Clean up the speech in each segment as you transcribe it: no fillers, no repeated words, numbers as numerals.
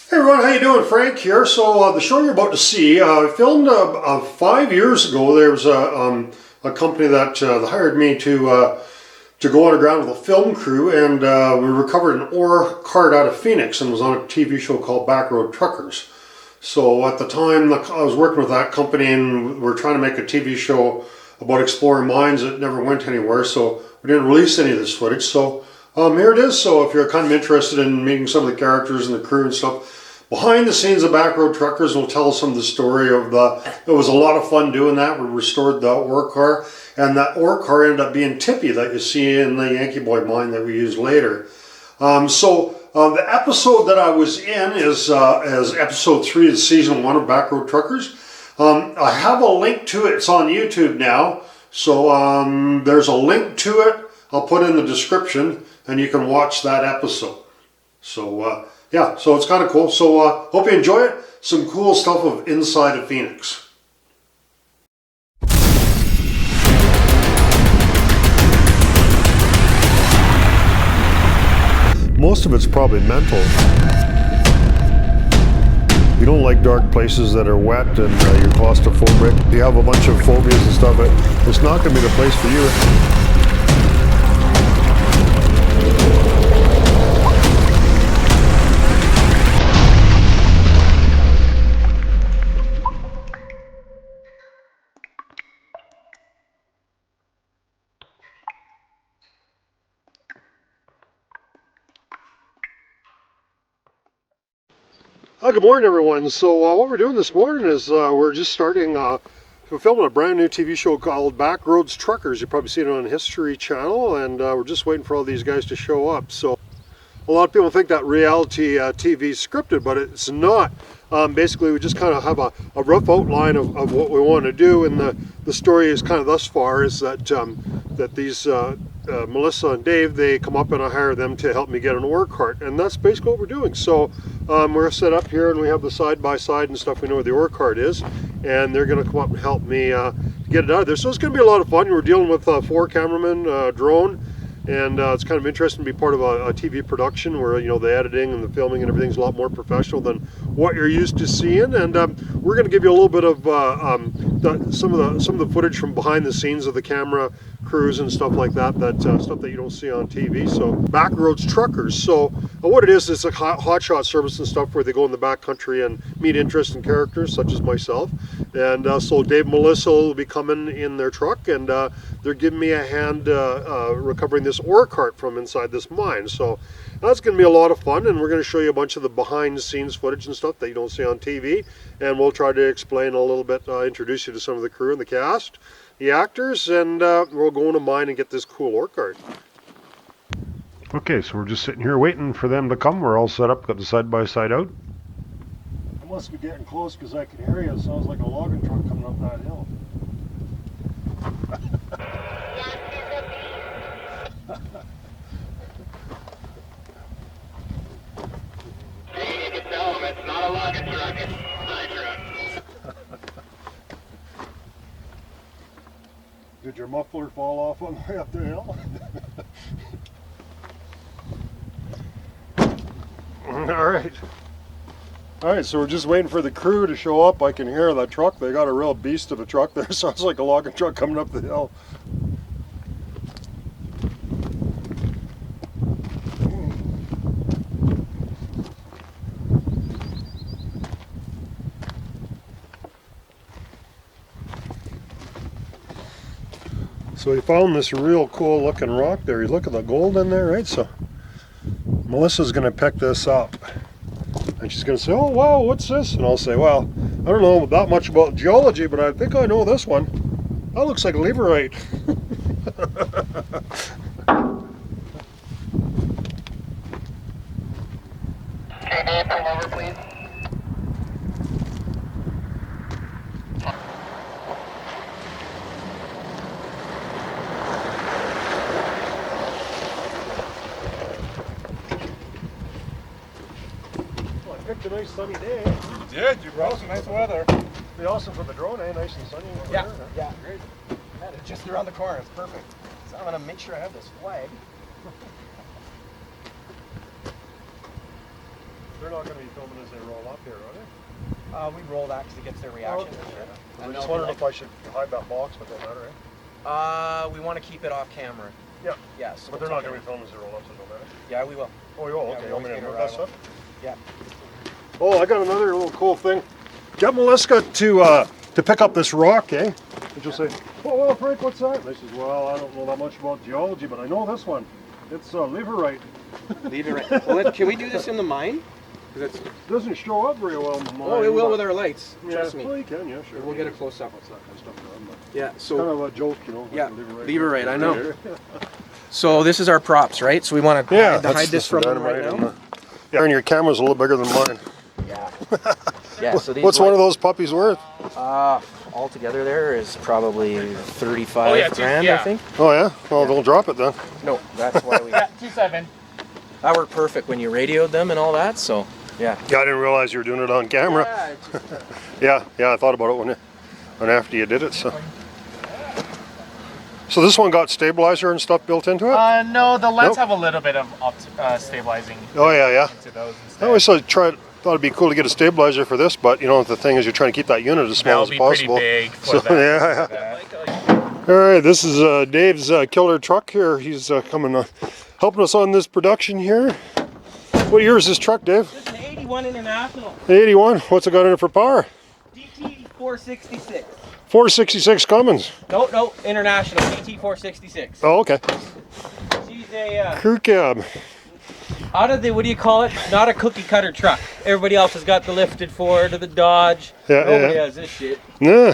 Hey everyone, how you doing? Frank here. So the show you're about to see, I filmed 5 years ago. There was a company that hired me to go underground with a film crew, and we recovered an ore cart out of Phoenix, and was on a TV show called Backroad Truckers. So at the time, I was working with that company, and we were trying to make a TV show about exploring mines that never went anywhere. So we didn't release any of this footage. So here it is. So if you're kind of interested in meeting some of the characters and the crew and stuff, behind the scenes of Backroad Truckers will tell some of the story of it was a lot of fun doing that. We restored the ore car, and that ore car ended up being Tippy that you see in the Yankee Boy mine that we used later. The episode that I was in is episode 3 of season 1 of Backroad Truckers. I have a link to it. It's on YouTube now. So there's a link to it. I'll put in the description, and you can watch that episode. So yeah, so it's kind of cool. So hope you enjoy it. Some cool stuff of inside of Phoenix. Most of it's probably mental. You don't like dark places that are wet and you're claustrophobic. You have a bunch of phobias and stuff. It's not going to be the place for you. Good morning, everyone. So what we're doing this morning is we're just starting, we're filming a brand new TV show called Backroads Truckers. You've probably seen it on History Channel, and we're just waiting for all these guys to show up. So a lot of people think that reality TV is scripted, but it's not. Basically, we just kind of have a rough outline of what we want to do, and the story is kind of thus far is that that these Melissa and Dave, they come up and I hire them to help me get an ore cart, and that's basically what we're doing. So we're set up here, and we have the side-by-side and stuff. We know where the ore cart is, and they're going to come up and help me get it out of there. So it's going to be a lot of fun. We're dealing with 4 cameramen, drone, and it's kind of interesting to be part of a TV production where, you know, the editing and the filming and everything's a lot more professional than what you're used to seeing. And we're going to give you a little bit of some of the footage from behind the scenes of the camera crews and stuff like that. Stuff that you don't see on TV. So Backroads Truckers. So what it is, it's a hotshot service and stuff where they go in the backcountry and meet interesting characters such as myself. And so Dave and Melissa will be coming in their truck, and they're giving me a hand recovering this ore cart from inside this mine. So that's going to be a lot of fun, and we're going to show you a bunch of the behind the scenes footage and stuff that you don't see on TV, and we'll try to explain a little bit, introduce you to some of the crew and the cast, the actors, and we'll go in a mine and get this cool ore cart. Okay, so we're just sitting here waiting for them to come. We're all set up, got the side-by-side out. I must be getting close because I can hear you. It sounds like a logging truck coming up that hill. You can tell them it's not a logging truck, it's my truck. Did your muffler fall off on the way up the hill? All right, so we're just waiting for the crew to show up. I can hear that truck. They got a real beast of a truck there. Sounds like a logging truck coming up the hill. So we found this real cool looking rock there. You look at the gold in there, right? So Melissa's going to pick this up. And she's going to say, oh, wow, what's this? And I'll say, well, I don't know that much about geology, but I think I know this one. That looks like leverite. Hey, Dave, pull over, please. Picked a nice sunny day. You did. You brought some nice weather. Be awesome for the drone, eh? Nice and sunny. Yeah, There, huh? yeah, great. Yeah, it's just around the corner. It's perfect. So I'm gonna make sure I have this flag. they're not going to be filming as they roll up here, are they? We roll that because it gets their reaction. I'm just wondering if I should hide that box, but don't matter, eh? We want to keep it off camera. Yeah. Yeah. So But they're not going to be filming as they roll up, so don't matter. Yeah, we will. Oh, you will? Yeah, Okay, we you want me to always move get that a stuff? Yeah. Oh, I got another little cool thing. Get Melissa to pick up this rock, eh? And she'll say, "Oh, well, Frank, what's that?" And I says, "Well, I don't know that much about geology, but I know this one. It's leverite." Leave it right. Well, can we do this in the mine? It doesn't show up very well in mine. Oh, it will with our lights. Trust Well, me. you can, yeah, sure. We'll get a close up. What's that kind of stuff done, but Yeah. it's So. kind of a joke, you know. Yeah, Leverite. leverite, I know. So this is our props, right? So we want to hide this from them right now. Yeah, and your camera's a little bigger than mine. Yeah. Yeah. So these. What's one of those puppies worth? Altogether there is probably 35 grand, I think. Oh yeah? Well, don't drop it then. No, that's why we. 2.7. That worked perfect when you radioed them and all that. So yeah. Yeah, I didn't realize you were doing it on camera. Yeah, Yeah, I thought about it when after you did it. So this one got stabilizer and stuff built into it? No, the lens Nope. have a little bit of stabilizing Oh yeah. to those I instead. always thought it'd be cool to get a stabilizer for this, but you know the thing is you're trying to keep that unit as small That'll as be possible. pretty big So, for that. yeah. All right, this is Dave's killer truck here. He's coming, helping us on this production here. What year is this truck, Dave? This is an 81 International. 81. What's it got in it for power? DT 466. 466 Cummins. No, International. DT 466. Oh, okay. She's a, Crew cab. out of the, what do you call it? Not a cookie cutter truck. Everybody else has got the lifted Ford or the Dodge. Yeah, Nobody yeah. has this shit. Yeah.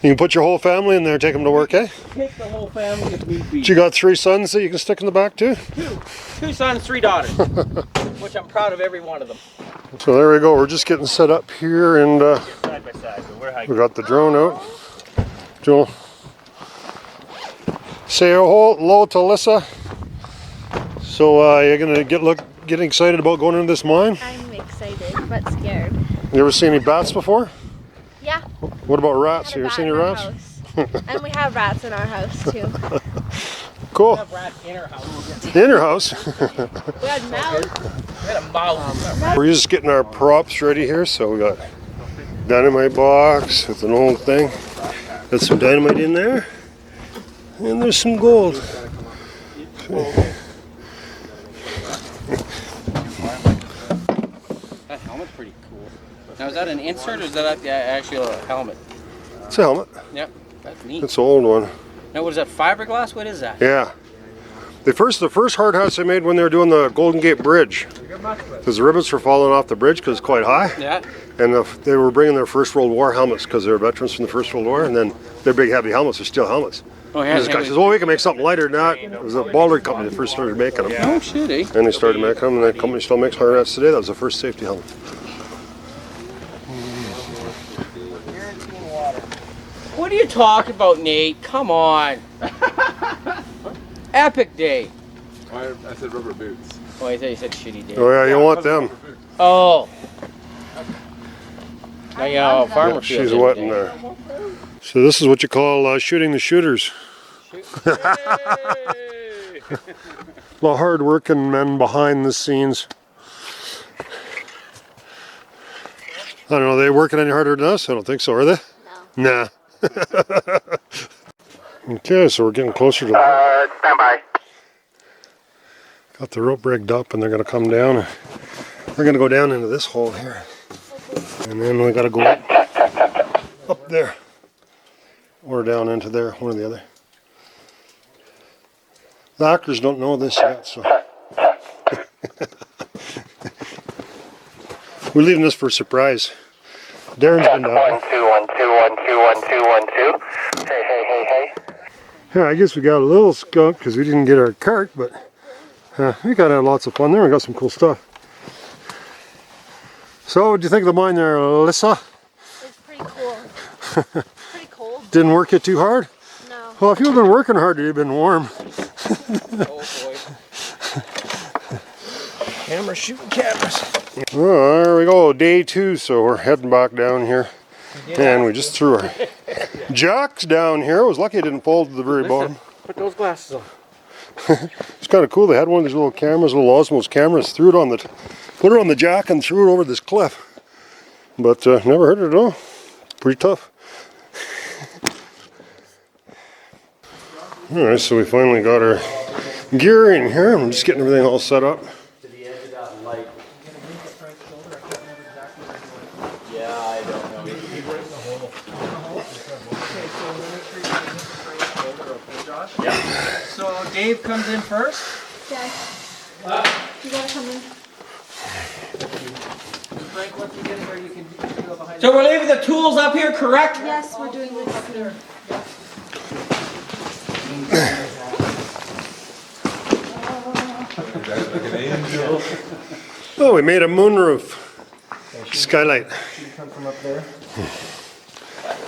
You can put your whole family in there, take them to work, eh? Take the whole family if need be. But you got 3 sons that you can stick in the back too? Two sons, 3 daughters. Which I'm proud of every one of them. So there we go. We're just getting set up here, and Side by side, but we're hiking. we got the drone out. Joel, say hello to Alyssa. So you're gonna getting excited about going into this mine? I'm excited, but scared. You ever seen any bats before? Yeah. What about rats? We You ever had a seen rat any in our rats? house. And we have rats in our house too. Cool. We have rats in our house. In your house. We had mouse. We had a mouse. We're just getting our props ready here. So we got dynamite box with an old thing. Got some dynamite in there. And there's some gold. That helmet's pretty cool. Now is that an insert or is that actually a helmet? It's a helmet. Yep, that's neat. It's an old one. Now what is that, fiberglass? What is that? Yeah. The first hard hats they made when they were doing the Golden Gate Bridge. Because the rivets were falling off the bridge because it's quite high. Yeah. And they were bringing their First World War helmets because they were veterans from the First World War. And then their big heavy helmets are steel helmets. Oh yeah. And this guy says, well, we can make something lighter than that. It was a Baldwin company that first started making them. Oh shit, eh? And they started making them, and the company still makes hard hats today. That was the first safety helmet. What are you talking about, Nate? Come on. Epic day. I said rubber boots. Oh, I thought you said shitty day. Oh yeah, you want them. Oh. Now, yeah, farmer Yeah, field she's the other wet day. in there. So this is what you call shooting the shooters. Hey! The hard-working men behind the scenes. I don't know, are they working any harder than us? I don't think so, are they? No. Nah. Okay, so we're getting closer to the... Stand by. Got the rope rigged up and they're going to come down. We're going to go down into this hole here. And then we got to go up there. Or down into there, one or the other. The actors don't know this yet, so... We're leaving this for a surprise. Darren's been down. 1 2 1 2 1 2 1 2 1 2. Hey. Yeah, I guess we got a little skunk because we didn't get our cart, but we got to have lots of fun there. We got some cool stuff. So, what do you think of the mine there, Alyssa? It's pretty cool. Pretty cold. Didn't work you too hard? No. Well, if you've been working hard, you've been warm. Oh boy. Camera shooting cameras. Oh, there we go, day 2, so we're heading back down here. And we just threw our jacks down here. I was lucky I didn't fall to the very bottom. Put those glasses on. It's kind of cool. They had one of these little cameras, little Osmos cameras, threw it on the put it on the jack and threw it over this cliff. But never hurt it at all. Pretty tough. Alright, so we finally got our gear in here. I'm just getting everything all set up. To the edge of that light. Yeah, I don't know. Yeah. So Dave comes in first. Dad, you gotta come in. Frank, once you get in there, you can go behind. So we're leaving the tools up here, correct? Yes, we're doing this up here. Like an angel. Oh, we made a moonroof. Skylight. Come from up there.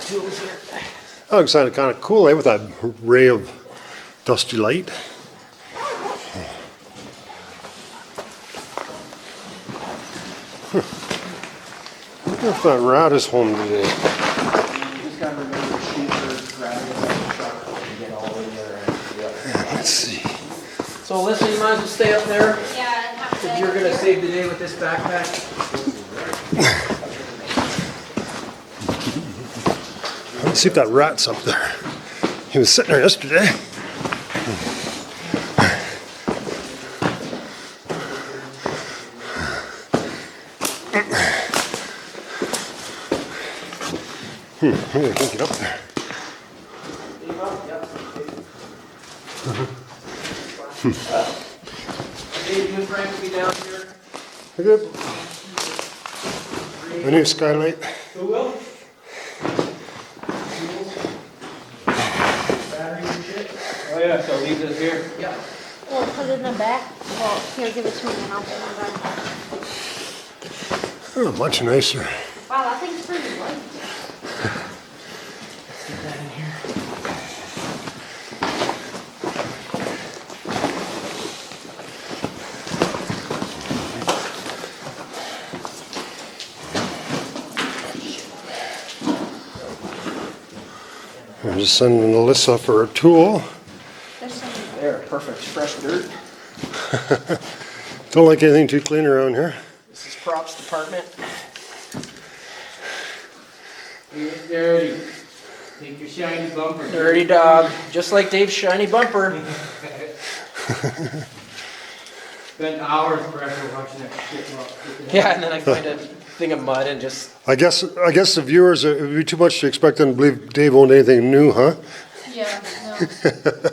Tools here. That looks kind of cool, eh, with that ray of dusty light. I wonder if that rat is home today. Just gotta remember to shoot for grabbing the truck and get all the way there. Let's see. So Alyssa, you might as well stay up there. Yeah, and have If you're gonna save the day with this backpack. Let's see if that rat's up there. He was sitting there yesterday. Maybe I can get up there. Dave, you and Frank will be down here. Good. A new skylight. Who will? Batteries and shit? Oh yeah, so leave this here. Yeah. Well, put it in the back. Well, here, give it to me and I'll put it in the back. Oh, much nicer. Wow, that thing's pretty light. Get that in here. I'm just sending Alyssa for a tool. There's some. There, perfect. Fresh dirt. Don't like anything too clean around here. This is props department. It's dirty. Take your shiny bumper. Dirty dog. Just like Dave's shiny bumper. Spent hours pressure watching that shit rock. Yeah, and then I find a thing of mud and just. I guess the viewers, it would be too much to expect them to believe Dave owned anything new, huh? Yeah, no.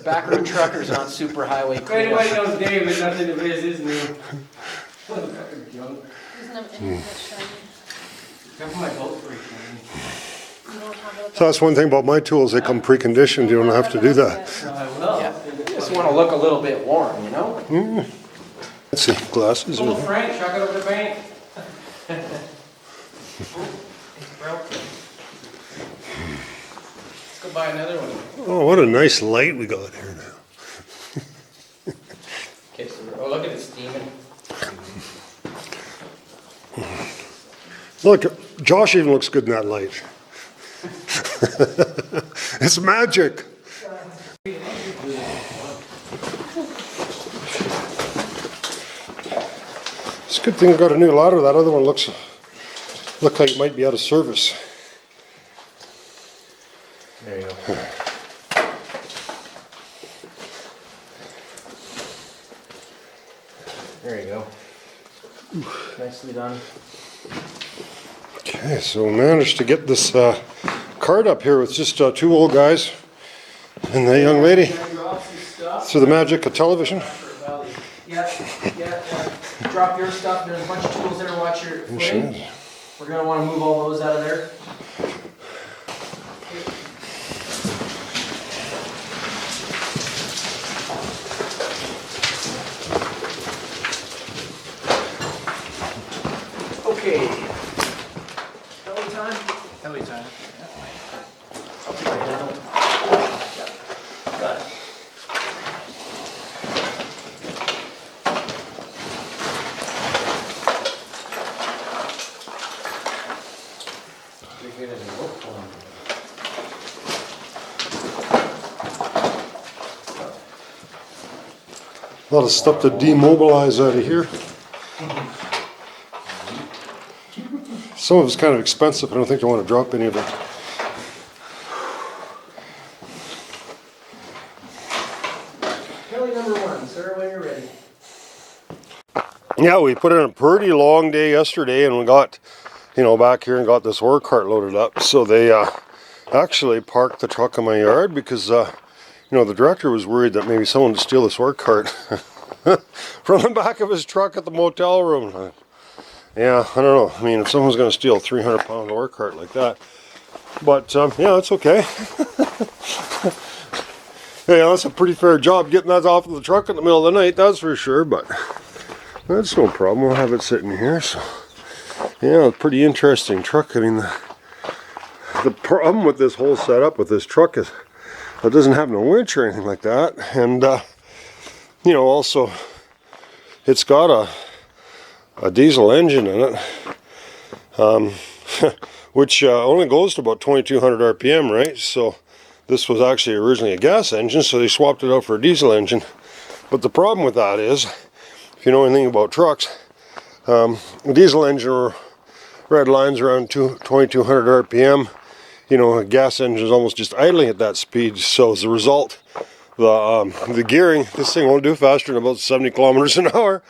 Backroad truckers on super highway If anybody cleanup. knows Dave, but nothing of his is new. Motherfucking junk. Doesn't have any of that shiny. Except for my boat's pretty shiny. You don't have it. So that's one thing about my tools, they come preconditioned, you don't have to do that. So I will. Yeah. You just want to look a little bit warm, you know? Let's see, glasses. Little Frank, chuck it over the bank. Let's go buy another one. Oh, what a nice light we got here now. Okay, so oh, look at it steaming. Look, Josh even looks good in that light. It's magic. It's a good thing we got a new ladder. That other one looked like it might be out of service. There you go. There you go. Nicely done. Okay, so we managed to get this cart up here with just two old guys and the young lady through the magic of television. Yeah. Drop your stuff. There's a bunch of tools there. Watch your footing. We're gonna want to move all those out of there. Okay. Heli time? Heli time. Got it. A lot of stuff to demobilize out of here. Some of it's kind of expensive. I don't think I want to drop any of it. Kelly number 1, sir, when you're ready. Yeah, we put in a pretty long day yesterday, and we got, you know, back here and got this ore cart loaded up. So they actually parked the truck in my yard because, you know, the director was worried that maybe someone would steal this ore cart from the back of his truck at the motel room. Yeah, I don't know. I mean, if someone's going to steal a 300-pound ore cart like that. But, yeah, it's okay. Yeah, that's a pretty fair job getting that off of the truck in the middle of the night, that's for sure. But that's no problem. We'll have it sitting here. So, yeah, a pretty interesting truck. I mean, the problem with this whole setup with this truck is it doesn't have no winch or anything like that. And, you know, also, it's got a diesel engine in it, which only goes to about 2200 RPM, right? So this was actually originally a gas engine, so they swapped it out for a diesel engine. But the problem with that is, if you know anything about trucks, the diesel engine red lines around 2200 RPM. You know, a gas engine is almost just idling at that speed. So as a result, the gearing, this thing won't do faster than about 70 kilometers an hour.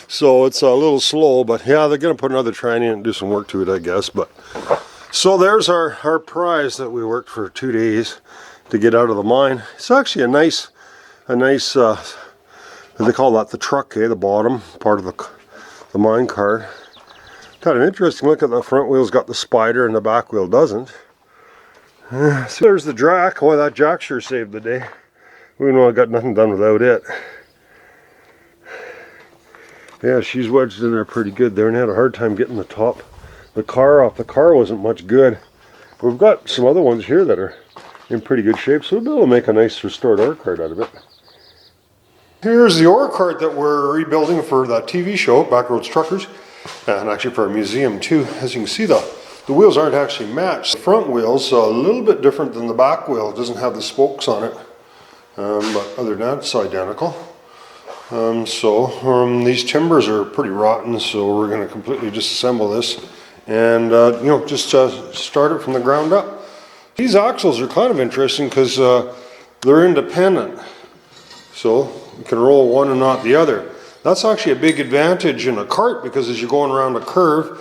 So it's a little slow, but yeah, they're going to put another tranny in and do some work to it, I guess. But so there's our prize that we worked for 2 days to get out of the mine. It's actually a nice they call that the truck, the bottom part of the mine cart. Kind of interesting. Look at the front wheel's got the spider and the back wheel doesn't. So there's the jack. Boy, that jack sure saved the day. We know I got nothing done without it. Yeah, she's wedged in there pretty good there, and had a hard time getting the car off. The car wasn't much good. We've got some other ones here that are in pretty good shape, so we'll be able to make a nice restored ore cart out of it. Here's the ore cart that we're rebuilding for that TV show, Backroads Truckers, and actually for our museum too. As you can see, the wheels aren't actually matched. The front wheel's a little bit different than the back wheel. It doesn't have the spokes on it, but other than that, it's identical. These timbers are pretty rotten, so we're going to completely disassemble this and you know, just start it from the ground up. These axles are kind of interesting because they're independent, so you can roll one and not the other. That's actually a big advantage in a cart, because as you're going around a curve,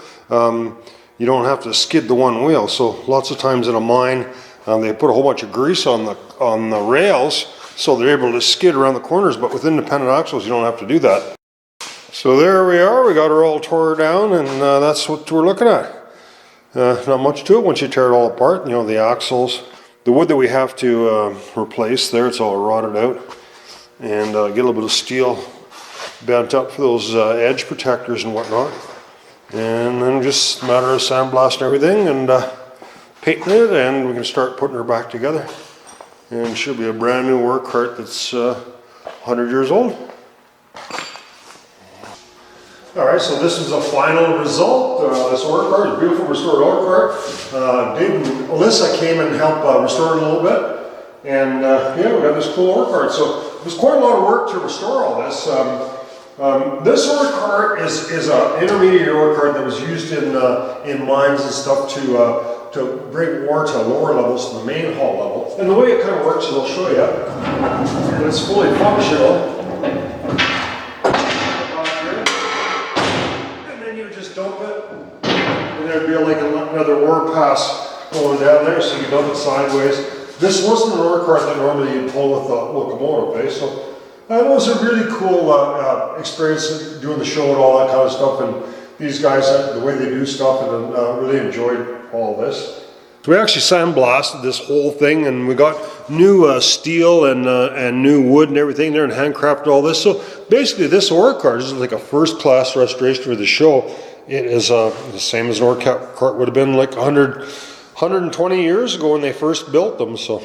you don't have to skid the one wheel. So lots of times in a mine, they put a whole bunch of grease on the rails, so they're able to skid around the corners. But with independent axles, you don't have to do that. So there we are. We got her all tore down, and that's what we're looking at. Not much to it once you tear it all apart. You know, the axles, the wood that we have to replace there, it's all rotted out, and get a little bit of steel bent up for those edge protectors and whatnot. And then just a matter of sandblasting everything and painting it, and we can start putting her back together. And it should be a brand new work cart that's 100 years old. Alright, so this is a final result. This ore cart, a beautiful restored ore cart. Dave and Alyssa came and helped restore it a little bit. And yeah, we got this cool ore cart. So it was quite a lot of work to restore all this. This ore cart is an intermediate ore cart that was used in mines and stuff to bring ore to lower levels, to the main haul level. And the way it kind of works is I'll show you. And it's fully functional. And then you just dump it, and there'd be like another ore pass going down there, so you dump it sideways. This wasn't an ore cart that normally you'd pull with a locomotive, so it was a really cool experience doing the show and all that kind of stuff, and these guys, the way they do stuff, and really enjoyed all this. So we actually sandblasted this whole thing, and we got new steel and new wood and everything there, and handcrafted all this. So basically this ore cart is like a first-class restoration for the show. It is the same as an ore cart would have been like 120 years ago when they first built them, so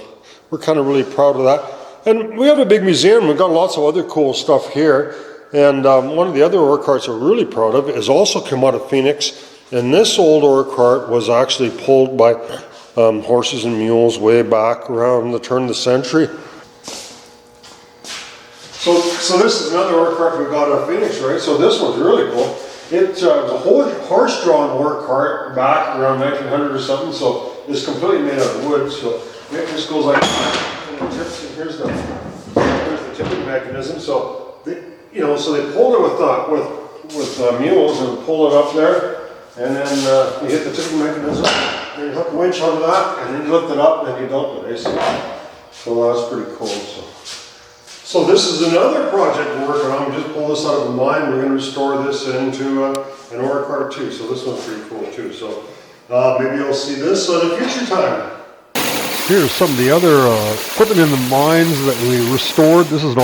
we're kind of really proud of that. And we have a big museum. We've got lots of other cool stuff here. And one of the other ore carts we're really proud of is also come out of Phoenix. And this old ore cart was actually pulled by horses and mules way back around the turn of the century. So this is another ore cart we got out of Phoenix, right? So this one's really cool. It was a horse-drawn work cart back around 1900 or something, so it's completely made out of wood. So it just goes like that, and it tips. And here's the tipping mechanism. So so they pulled it with mules and pull it up there, and then you hit the tipping mechanism, and you hook a winch onto that, and then you lift it up, and you dump it. Basically. So that's pretty cool. So this is another project we're working on. We just pulled this out of a mine. We're going to restore this into an ore cart too. So this one's pretty cool too. So maybe you'll see this at a future time. Here's some of the other equipment in the mines that we restored. This is an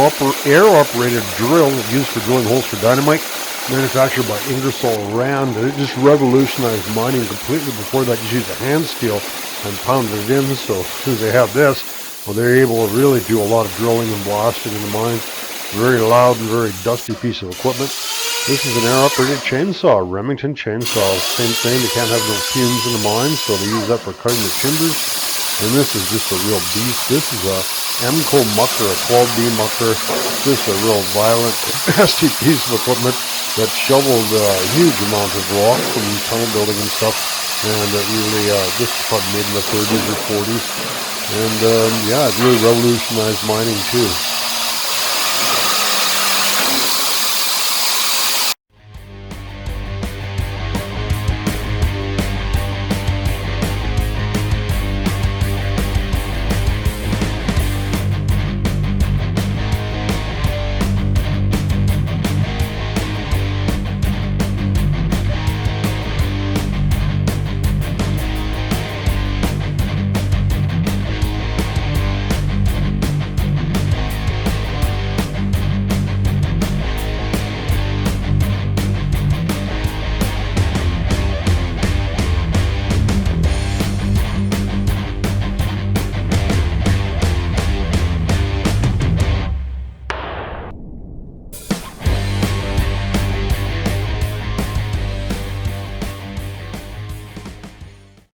air-operated drill used for drilling holes for dynamite, manufactured by Ingersoll Rand. It just revolutionized mining completely. Before that, you used a hand steel and pounded it in. So as soon as they have this, well, they're able to really do a lot of drilling and blasting in the mines. Very loud and very dusty piece of equipment. This is an air-operated chainsaw, Remington chainsaw. Same thing, they can't have no fumes in the mines, so they use that for cutting the timbers. And this is just a real beast. This is a Emco mucker, a 12B mucker. Just a real violent, nasty piece of equipment that shoveled a huge amount of rock from tunnel building and stuff. And it really, this is probably made in the 30s or 40s. And yeah, it really revolutionized mining too.